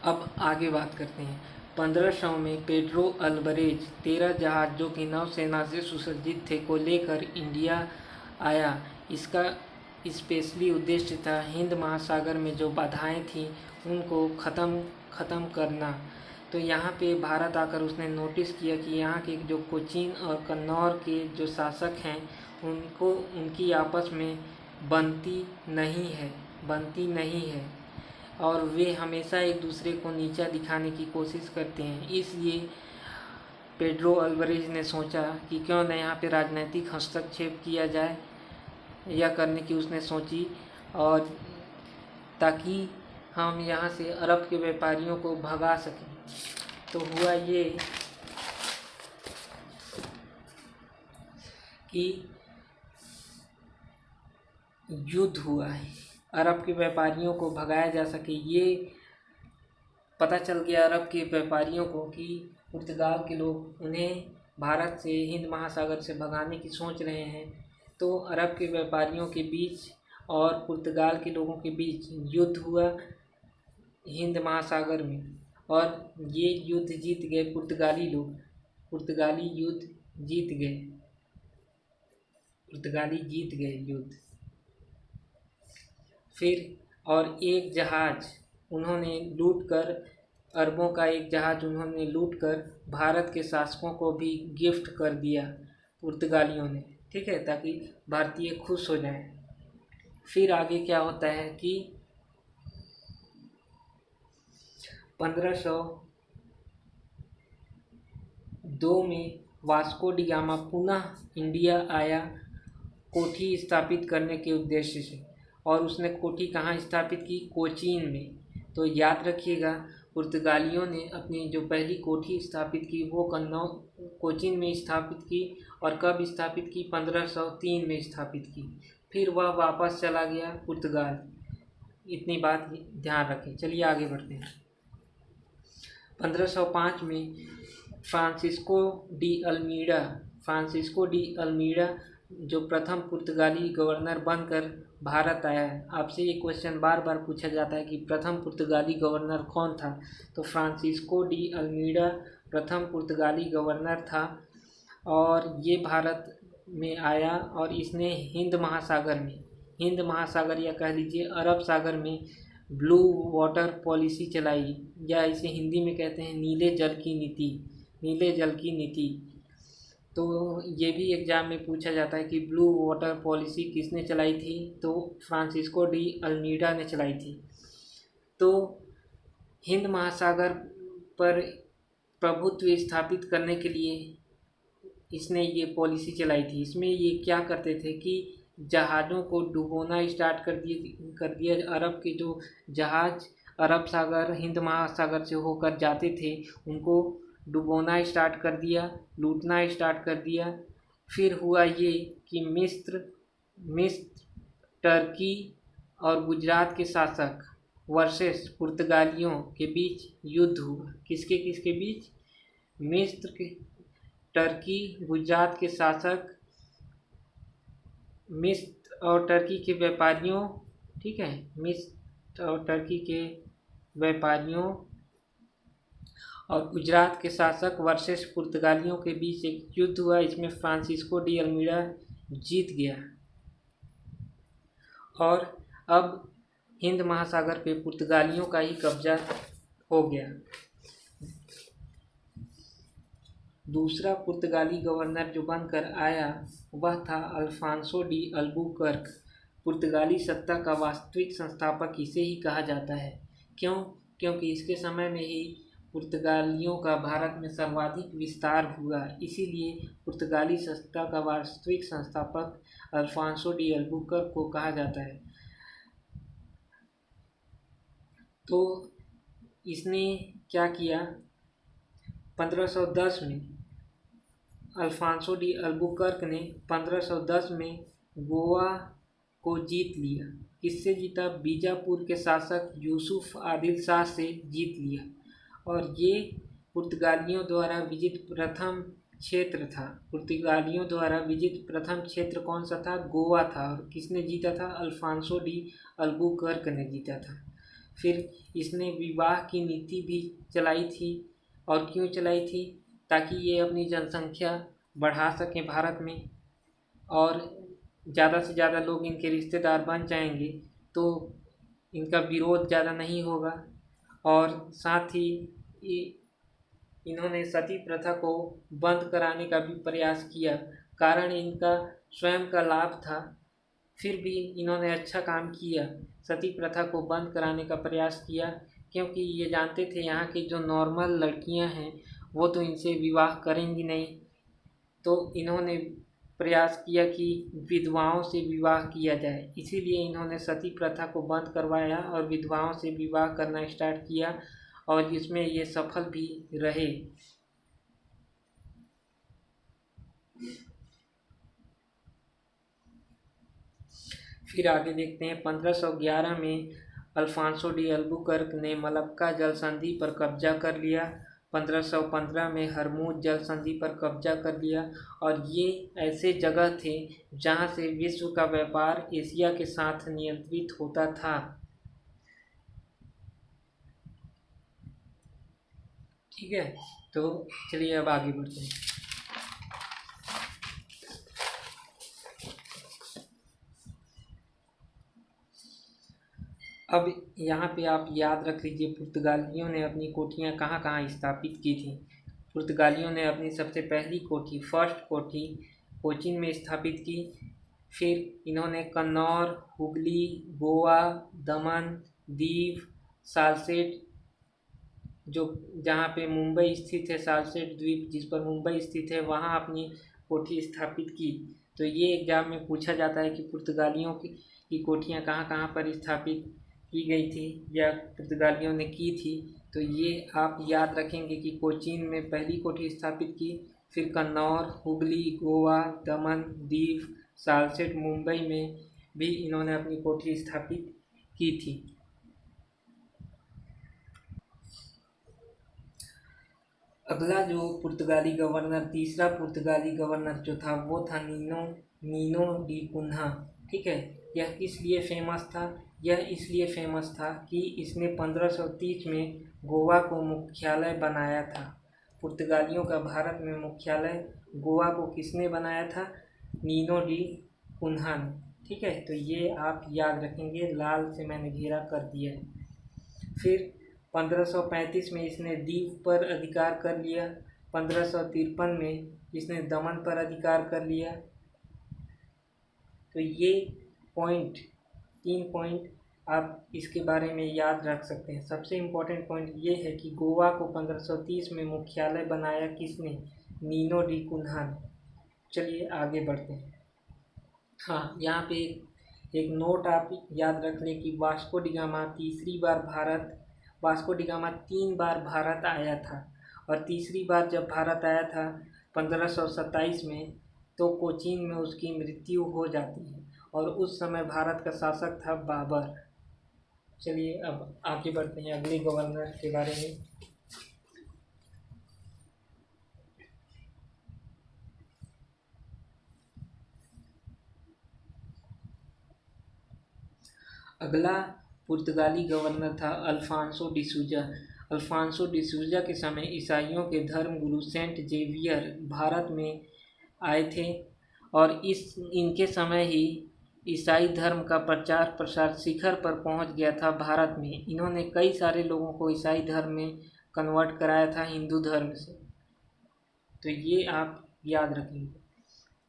अब आगे बात करते हैं। 1500 में पेड्रो अल्बरेज 13 जहाज जो कि नौसेना से सुसज्जित थे को लेकर इंडिया आया। इसका स्पेशली उद्देश्य था हिंद महासागर में जो बाधाएं थीं उनको ख़त्म करना। तो यहाँ पे भारत आकर उसने नोटिस किया कि यहाँ के जो कोचीन और कन्नौज के जो शासक हैं उनको उनकी आपस में बनती नहीं है और वे हमेशा एक दूसरे को नीचा दिखाने की कोशिश करते हैं। इसलिए पेड्रो अल्वारेज ने सोचा कि क्यों न यहाँ पे राजनीतिक हस्तक्षेप किया जाए, यह करने की उसने सोची और ताकि हम यहाँ से अरब के व्यापारियों को भगा सकें। तो हुआ ये कि युद्ध हुआ है, अरब के व्यापारियों को भगाया जा सके। ये पता चल गया अरब के व्यापारियों को कि पुर्तगाल के लोग उन्हें भारत से हिंद महासागर से भगाने की सोच रहे हैं। तो अरब के व्यापारियों के बीच और पुर्तगाल के लोगों के बीच युद्ध हुआ हिंद महासागर में और ये युद्ध जीत गए पुर्तगाली लोग। पुर्तगाली जीत गए युद्ध। फिर और एक जहाज़ उन्होंने लूटकर, अरबों का एक जहाज़ उन्होंने लूटकर भारत के शासकों को भी गिफ्ट कर दिया पुर्तगालियों ने, ठीक है, ताकि भारतीय खुश हो जाएं। फिर आगे क्या होता है कि 1502 में वास्को डी गामा पुनः इंडिया आया कोठी स्थापित करने के उद्देश्य से, और उसने कोठी कहाँ स्थापित की? कोचीन में। तो याद रखिएगा पुर्तगालियों ने अपनी जो पहली कोठी स्थापित की वो कोचीन में स्थापित की और कब स्थापित की? 1503 में स्थापित की। फिर वह वापस चला गया पुर्तगाल। इतनी बात ध्यान रखें। चलिए आगे बढ़ते हैं। 1505 में फ्रांसिस्को डी अल्मीडा जो प्रथम पुर्तगाली गवर्नर बनकर भारत आया है। आपसे ये क्वेश्चन बार बार पूछा जाता है कि प्रथम पुर्तगाली गवर्नर कौन था? तो फ्रांसिस्को डी अल्मीडा प्रथम पुर्तगाली गवर्नर था और ये भारत में आया और इसने हिंद महासागर या कह लीजिए अरब सागर में ब्लू वाटर पॉलिसी चलाई, या इसे हिंदी में कहते हैं नीले जल की नीति। तो ये भी एग्ज़ाम में पूछा जाता है कि ब्लू वाटर पॉलिसी किसने चलाई थी? तो फ्रांसिस्को डी अल्मीडा ने चलाई थी। तो हिंद महासागर पर प्रभुत्व स्थापित करने के लिए इसने ये पॉलिसी चलाई थी। इसमें ये क्या करते थे कि जहाज़ों को डुबोना स्टार्ट कर दिया। अरब के जो जहाज़ अरब सागर हिंद महासागर से होकर जाते थे उनको डुबोना स्टार्ट कर दिया, लूटना स्टार्ट कर दिया। फिर हुआ ये कि मिस्र, टर्की और गुजरात के शासक वर्सेस पुर्तगालियों के बीच युद्ध हुआ। किसके बीच? मिस्र के, टर्की, गुजरात के शासक, मिस्र और टर्की के व्यापारियों, ठीक है, मिस्र और टर्की के व्यापारियों और गुजरात के शासक वर्सेस पुर्तगालियों के बीच एक युद्ध हुआ। इसमें फ्रांसिस्को डी अल्मीडा जीत गया और अब हिंद महासागर पे पुर्तगालियों का ही कब्जा हो गया। दूसरा पुर्तगाली गवर्नर जो बनकर आया वह था अल्फांसो डी अल्बुकर्क। पुर्तगाली सत्ता का वास्तविक संस्थापक इसे ही कहा जाता है। क्यों? क्योंकि इसके समय में ही पुर्तगालियों का भारत में सर्वाधिक विस्तार हुआ, इसीलिए पुर्तगाली सत्ता का वास्तविक संस्थापक अल्फांसो डी अल्बुकर्क को कहा जाता है। तो इसने क्या किया? 1510 में अल्फांसो डी अल्बुकर्क ने 1510 में गोवा को जीत लिया। किससे जीता? बीजापुर के शासक यूसुफ आदिल शाह से जीत लिया और ये पुर्तगालियों द्वारा विजित प्रथम क्षेत्र था। पुर्तगालियों द्वारा विजित प्रथम क्षेत्र कौन सा था? गोवा था। और किसने जीता था? अल्फांसो डी अल्बुकर्क ने जीता था। फिर इसने विवाह की नीति भी चलाई थी। और क्यों चलाई थी? ताकि ये अपनी जनसंख्या बढ़ा सकें भारत में, और ज़्यादा से ज़्यादा लोग इनके रिश्तेदार बन जाएंगे तो इनका विरोध ज़्यादा नहीं होगा। और साथ ही इन्होंने सती प्रथा को बंद कराने का भी प्रयास किया, कारण इनका स्वयं का लाभ था। फिर भी इन्होंने अच्छा काम किया, सती प्रथा को बंद कराने का प्रयास किया, क्योंकि ये जानते थे यहाँ की जो नॉर्मल लड़कियाँ हैं वो तो इनसे विवाह करेंगी नहीं। तो इन्होंने प्रयास किया कि विधवाओं से विवाह किया जाए, इसीलिए इन्होंने सती प्रथा को बंद करवाया और विधवाओं से विवाह करना स्टार्ट किया, और इसमें ये सफल भी रहे। फिर आगे देखते हैं 1511 में अल्फांसो डी अल्बुकर्क ने मलक्का जल संधि पर कब्जा कर लिया। 1515 में हरमुज जल संधि पर कब्जा कर लिया, और ये ऐसे जगह थे जहाँ से विश्व का व्यापार एशिया के साथ नियंत्रित होता था। ठीक है, तो चलिए अब आगे बढ़ते हैं। अब यहाँ पे आप याद रख लीजिए, पुर्तगालियों ने अपनी कोठियाँ कहाँ कहाँ स्थापित की थी। पुर्तगालियों ने अपनी सबसे पहली कोठी, फर्स्ट कोठी कोचीन में स्थापित की। फिर इन्होंने कन्नौर, हुगली, गोवा, दमन, दीव, सालसेट, जो जहाँ पे मुंबई स्थित है, सालसेट द्वीप जिस पर मुंबई स्थित है, वहाँ अपनी कोठी स्थापित की। तो ये एग्जाम में पूछा जाता है कि पुर्तगालियों की कोठियाँ कहाँ कहाँ पर स्थापित की गई थी या पुर्तगालियों ने की थी। तो ये आप याद रखेंगे कि कोचीन में पहली कोठी स्थापित की, फिर कन्नौर, हुगली, गोवा, दमन, दीव, सालसेट, मुंबई में भी इन्होंने अपनी कोठी स्थापित की थी। अगला जो पुर्तगाली गवर्नर, तीसरा पुर्तगाली गवर्नर जो था वो था नीनो डी कुन्हा। ठीक है, यह किस लिए फेमस था? यह इसलिए फेमस था कि इसने 1530 में गोवा को मुख्यालय बनाया था। पुर्तगालियों का भारत में मुख्यालय गोवा को किसने बनाया था? नीनो डी कुन्हा ने। ठीक है, तो ये आप याद रखेंगे, लाल से मैंने घेरा कर दिया है। फिर 1535 में इसने दीव पर अधिकार कर लिया। 1553 में इसने दमन पर अधिकार कर लिया। तो ये तीन पॉइंट आप इसके बारे में याद रख सकते हैं। सबसे इम्पोर्टेंट पॉइंट ये है कि गोवा को 1530 में मुख्यालय बनाया किसने? नीनो डी कुन्हा ने। चलिए आगे बढ़ते हैं। हाँ, यहाँ पे एक नोट आप याद रख लें कि वास्को डी गामा 3 बार भारत आया था, और तीसरी बार जब भारत आया था 1527 में, तो कोचीन में उसकी मृत्यु हो जाती है, और उस समय भारत का शासक था बाबर। चलिए अब आगे बढ़ते हैं अगले गवर्नर के बारे में। अगला पुर्तगाली गवर्नर था अल्फांसो डिसूजा। अल्फांसो डिसूजा के समय ईसाइयों के धर्मगुरु सेंट जेवियर भारत में आए थे, और इनके समय ही ईसाई धर्म का प्रचार प्रसार शिखर पर पहुंच गया था भारत में। इन्होंने कई सारे लोगों को ईसाई धर्म में कन्वर्ट कराया था हिंदू धर्म से। तो ये आप याद रखेंगे।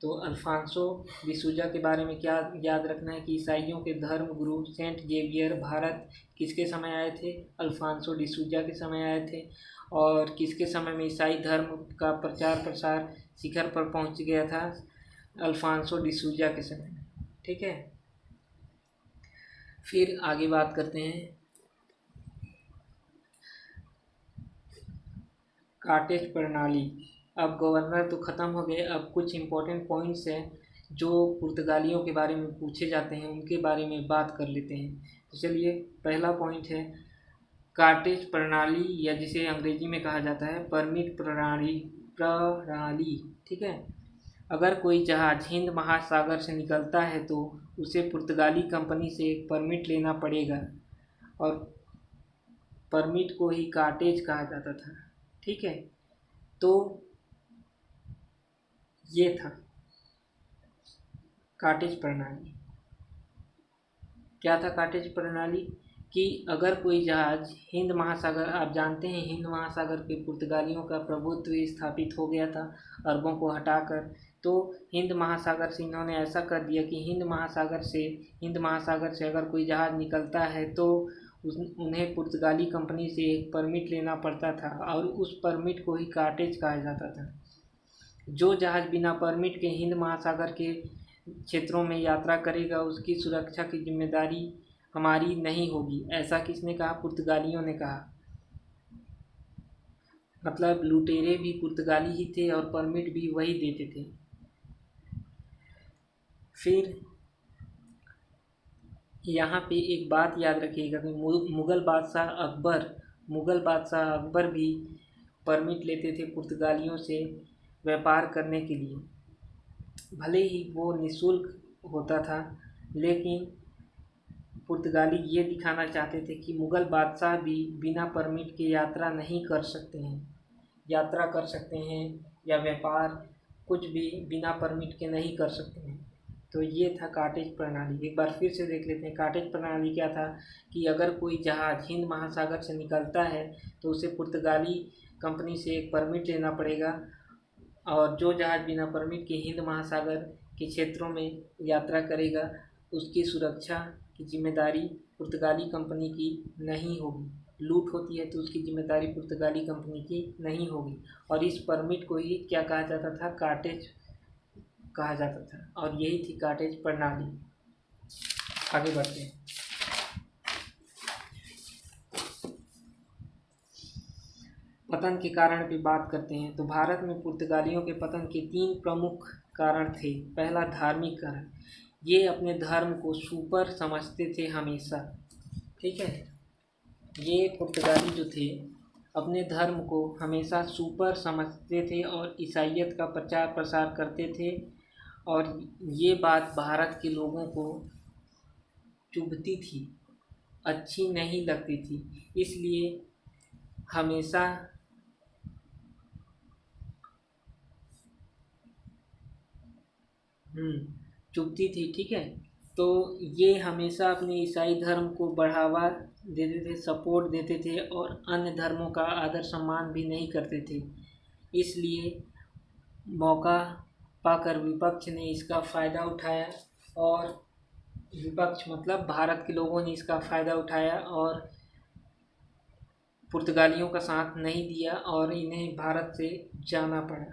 तो अल्फांसो डिसूजा के बारे में क्या याद रखना है कि ईसाइयों के धर्म गुरु सेंट जेवियर भारत किसके समय आए थे? अल्फांसो डिसूजा के समय आए थे। और किसके समय में ईसाई धर्म का प्रचार प्रसार शिखर पर पहुंच गया था? अल्फांसो डिसूजा के समय में। ठीक है, फिर आगे बात करते हैं कार्टेज प्रणाली। अब गवर्नर तो ख़त्म हो गए, अब कुछ इम्पोर्टेंट पॉइंट्स हैं जो पुर्तगालियों के बारे में पूछे जाते हैं, उनके बारे में बात कर लेते हैं। तो चलिए, पहला पॉइंट है कार्टेज प्रणाली, या जिसे अंग्रेजी में कहा जाता है परमिट प्रणाली। ठीक है, अगर कोई जहाज़ हिंद महासागर से निकलता है तो उसे पुर्तगाली कंपनी से एक परमिट लेना पड़ेगा, और परमिट को ही कार्टेज कहा जाता था। ठीक है, तो ये था कार्टेज प्रणाली। क्या था कार्टेज प्रणाली? कि अगर कोई जहाज हिंद महासागर, आप जानते हैं हिंद महासागर पे पुर्तगालियों का प्रभुत्व स्थापित हो गया था अरबों को हटाकर, तो हिंद महासागर से इन्होंने ऐसा कर दिया कि हिंद महासागर से अगर कोई जहाज निकलता है तो उन्हें पुर्तगाली कंपनी से एक परमिट लेना पड़ता था और उस परमिट को ही कार्टेज कहा जाता था। जो जहाज बिना परमिट के हिंद महासागर के क्षेत्रों में यात्रा करेगा उसकी सुरक्षा की जिम्मेदारी हमारी नहीं होगी। ऐसा किसने कहा? पुर्तगालियों ने कहा। मतलब लुटेरे भी पुर्तगाली ही थे और परमिट भी वही देते थे। फिर यहाँ पे एक बात याद रखिएगा कि मुग़ल बादशाह अकबर भी परमिट लेते थे पुर्तगालियों से व्यापार करने के लिए। भले ही वो निःशुल्क होता था, लेकिन पुर्तगाली ये दिखाना चाहते थे कि मुग़ल बादशाह भी बिना परमिट के यात्रा कर सकते हैं या व्यापार कुछ भी बिना परमिट के नहीं कर सकते हैं। तो ये था कार्टेज प्रणाली। एक बार फिर से देख लेते हैं कार्टेज प्रणाली क्या था। कि अगर कोई जहाज़ हिंद महासागर से निकलता है तो उसे पुर्तगाली कंपनी से एक परमिट लेना पड़ेगा, और जो जहाज़ बिना परमिट के हिंद महासागर के क्षेत्रों में यात्रा करेगा उसकी सुरक्षा की जिम्मेदारी पुर्तगाली कंपनी की नहीं होगी। लूट होती है तो उसकी जिम्मेदारी पुर्तगाली कंपनी की नहीं होगी। और इस परमिट को ही क्या कहा जाता था? कार्टेज कहा जाता था। और यही थी कार्टेज प्रणाली। आगे बढ़ते हैं। पतन के कारण की बात करते हैं तो भारत में पुर्तगालियों के पतन के 3 प्रमुख कारण थे। पहला, धार्मिक कारण। ये अपने धर्म को सुपर समझते थे हमेशा। ठीक है, ये पुर्तगाली जो थे अपने धर्म को हमेशा सुपर समझते थे और ईसाइयत का प्रचार प्रसार करते थे, और ये बात भारत के लोगों को चुभती थी, अच्छी नहीं लगती थी। इसलिए हमेशा चुभती थी। ठीक है, तो ये हमेशा अपने ईसाई धर्म को बढ़ावा देते थे, सपोर्ट देते थे, और अन्य धर्मों का आदर सम्मान भी नहीं करते थे। इसलिए मौका पाकर विपक्ष ने इसका फ़ायदा उठाया, और विपक्ष मतलब भारत के लोगों ने इसका फ़ायदा उठाया और पुर्तगालियों का साथ नहीं दिया और इन्हें भारत से जाना पड़ा।